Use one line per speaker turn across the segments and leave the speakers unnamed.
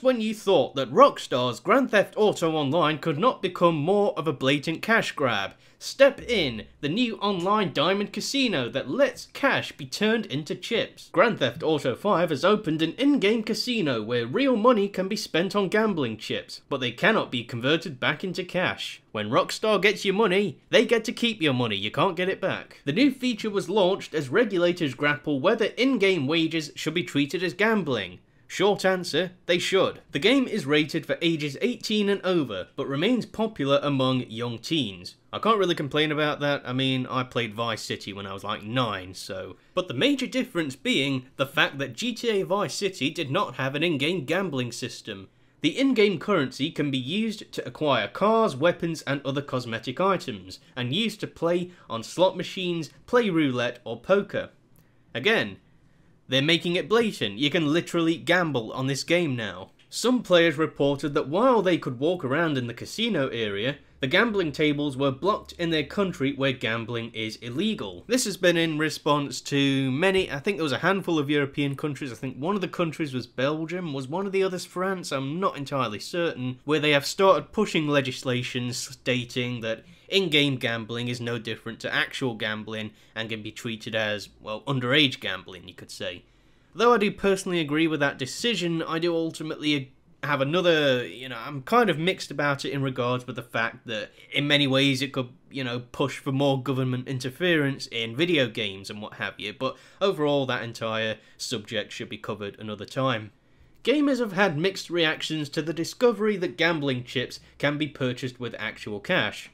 Just when you thought that Rockstar's Grand Theft Auto Online could not become more of a blatant cash grab, step in the new online diamond casino that lets cash be turned into chips. Grand Theft Auto 5 has opened an in-game casino where real money can be spent on gambling chips, but they cannot be converted back into cash. When Rockstar gets your money, they get to keep your money, you can't get it back. The new feature was launched as regulators grapple whether in-game wages should be treated as gambling. Short answer, they should. The game is rated for ages 18 and over, but remains popular among young teens. I can't really complain about that. I mean, I played Vice City when I was like 9, so... But the major difference being the fact that GTA Vice City did not have an in-game gambling system. The in-game currency can be used to acquire cars, weapons, and other cosmetic items, and used to play on slot machines, play roulette, or poker. Again, they're making it blatant. You can literally gamble on this game now. Some players reported that while they could walk around in the casino area, the gambling tables were blocked in their country where gambling is illegal. This has been in response to many, I think there was a handful of European countries, I think one of the countries was Belgium, was one of the others France, I'm not entirely certain, where they have started pushing legislation stating that in-game gambling is no different to actual gambling and can be treated as, well, underage gambling, you could say. Though I do personally agree with that decision, I do ultimately have another, I'm kind of mixed about it in regards with the fact that in many ways it could, push for more government interference in video games and what have you, but overall that entire subject should be covered another time. Gamers have had mixed reactions to the discovery that gambling chips can be purchased with actual cash.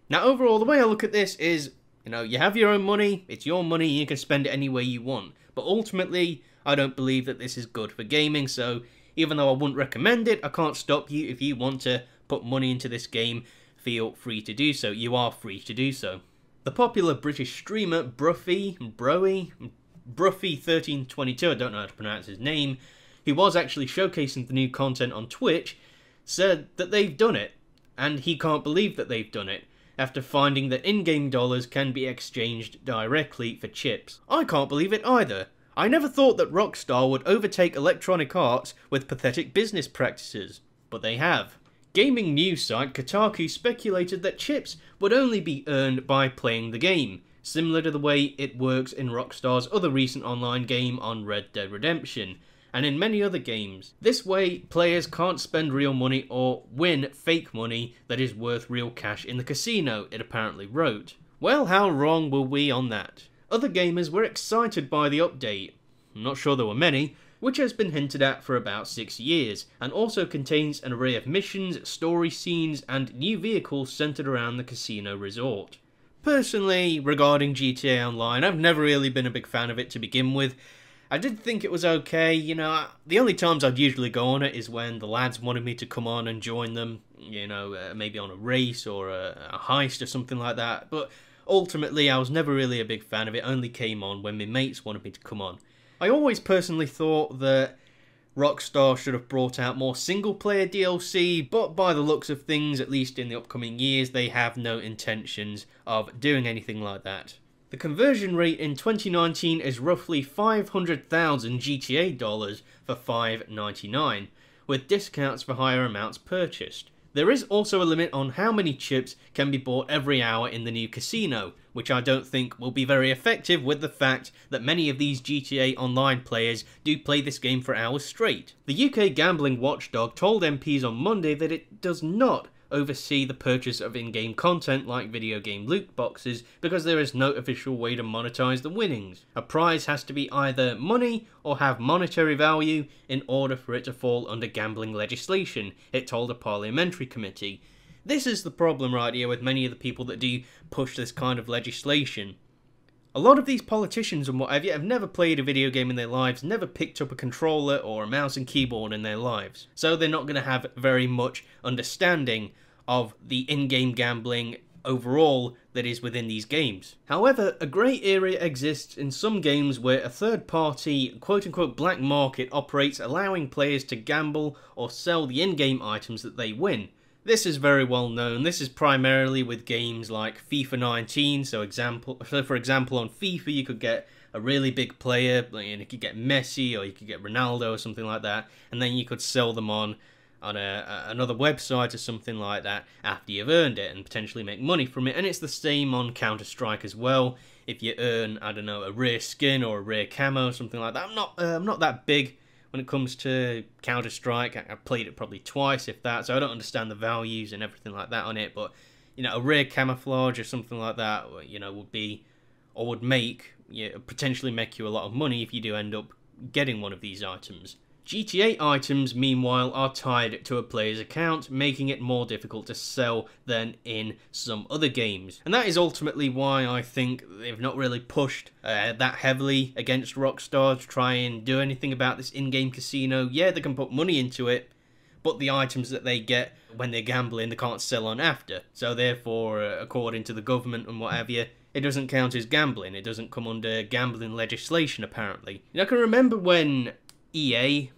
Now overall, the way I look at this is, you have your own money, it's your money, you can spend it any way you want. But ultimately, I don't believe that this is good for gaming, so even though I wouldn't recommend it, I can't stop you. If you want to put money into this game, feel free to do so. You are free to do so. The popular British streamer Bruffy1322, I don't know how to pronounce his name, who was actually showcasing the new content on Twitch, said that they've done it, and he can't believe that they've done it, after finding that in-game dollars can be exchanged directly for chips. I can't believe it either. I never thought that Rockstar would overtake Electronic Arts with pathetic business practices, but they have. Gaming news site Kotaku speculated that chips would only be earned by playing the game, similar to the way it works in Rockstar's other recent online game on Red Dead Redemption, and in many other games. This way, players can't spend real money or win fake money that is worth real cash in the casino, it apparently wrote. Well, how wrong were we on that? Other gamers were excited by the update, I'm not sure there were many, which has been hinted at for about 6 years, and also contains an array of missions, story scenes, and new vehicles centered around the casino resort. Personally, regarding GTA Online, I've never really been a big fan of it to begin with. I did think it was okay, the only times I'd usually go on it is when the lads wanted me to come on and join them, maybe on a race or a heist or something like that, but ultimately I was never really a big fan of it, only came on when my mates wanted me to come on. I always personally thought that Rockstar should have brought out more single-player DLC, but by the looks of things, at least in the upcoming years, they have no intentions of doing anything like that. The conversion rate in 2019 is roughly 500,000 GTA dollars for $5.99, with discounts for higher amounts purchased. There is also a limit on how many chips can be bought every hour in the new casino, which I don't think will be very effective with the fact that many of these GTA Online players do play this game for hours straight. The UK gambling watchdog told MPs on Monday that it does not oversee the purchase of in-game content like video game loot boxes because there is no official way to monetize the winnings. A prize has to be either money or have monetary value in order for it to fall under gambling legislation, it told a parliamentary committee. This is the problem right here with many of the people that do push this kind of legislation. A lot of these politicians and what have you have never played a video game in their lives, never picked up a controller or a mouse and keyboard in their lives. So they're not going to have very much understanding of the in-game gambling overall that is within these games. However, a grey area exists in some games where a third-party quote-unquote black market operates, allowing players to gamble or sell the in-game items that they win. This is very well known. This is primarily with games like FIFA 19, for example on FIFA you could get a really big player, like, you could get Messi or you could get Ronaldo or something like that, and then you could sell them on another website or something like that after you've earned it and potentially make money from it. And it's the same on Counter-Strike as well. If you earn, I don't know, a rare skin or a rare camo or something like that. I'm not that big when it comes to Counter-Strike. I've played it probably twice, if that, so I don't understand the values and everything like that on it. But, you know, a rare camouflage or something like that, you know, would be, or would make, potentially make you a lot of money if you do end up getting one of these items. GTA items, meanwhile, are tied to a player's account, making it more difficult to sell than in some other games. And that is ultimately why I think they've not really pushed that heavily against Rockstar to try and do anything about this in-game casino. Yeah, they can put money into it, but the items that they get when they're gambling, they can't sell on after. So therefore, according to the government and what have you, it doesn't count as gambling. It doesn't come under gambling legislation, apparently. You know, I can remember when EA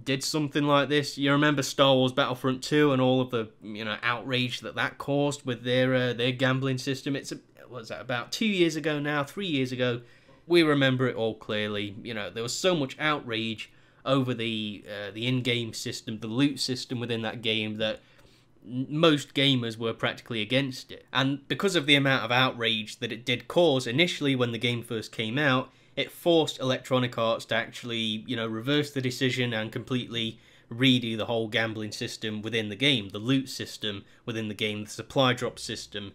did something like this. You remember Star Wars Battlefront 2 and all of the, you know, outrage that caused with their gambling system. It's was that about 2 years ago now, 3 years ago. We remember it all clearly. You know, there was so much outrage over the in-game system, the loot system within that game, that most gamers were practically against it. And because of the amount of outrage that it did cause initially when the game first came out, it forced Electronic Arts to actually, you know, reverse the decision and completely redo the whole gambling system within the game, the loot system within the game, the supply drop system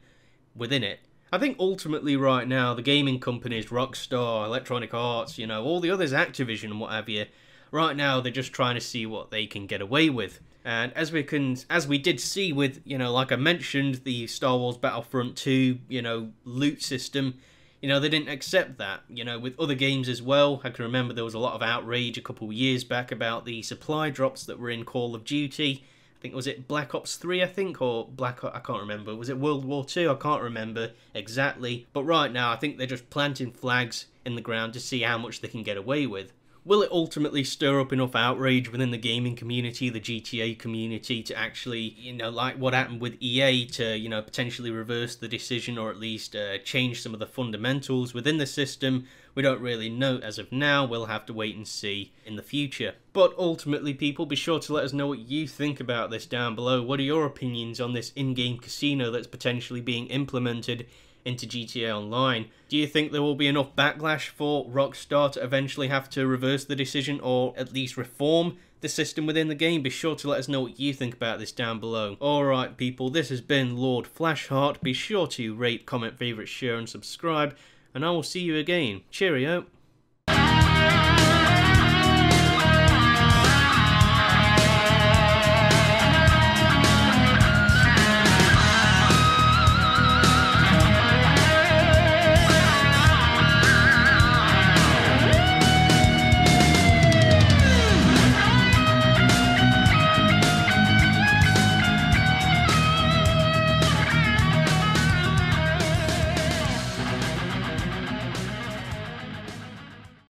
within it. I think ultimately right now, the gaming companies, Rockstar, Electronic Arts, you know, all the others, Activision and what have you, right now they're just trying to see what they can get away with. And as we did see with, you know, like I mentioned, the Star Wars Battlefront 2, you know, loot system, you know, they didn't accept that. You know, with other games as well, I can remember there was a lot of outrage a couple of years back about the supply drops that were in Call of Duty. I think, was it Black Ops 3, I think, or I can't remember. Was it World War 2? I can't remember exactly. But right now, I think they're just planting flags in the ground to see how much they can get away with. Will it ultimately stir up enough outrage within the gaming community, the GTA community, to actually, you know, like what happened with EA, to, you know, potentially reverse the decision or at least change some of the fundamentals within the system? We don't really know as of now. We'll have to wait and see in the future. But ultimately, people, be sure to let us know what you think about this down below. What are your opinions on this in-game casino that's potentially being implemented into GTA Online? Do you think there will be enough backlash for Rockstar to eventually have to reverse the decision or at least reform the system within the game? Be sure to let us know what you think about this down below. Alright people, this has been Lord Flashheart. Be sure to rate, comment, favourite, share and subscribe, and I will see you again. Cheerio.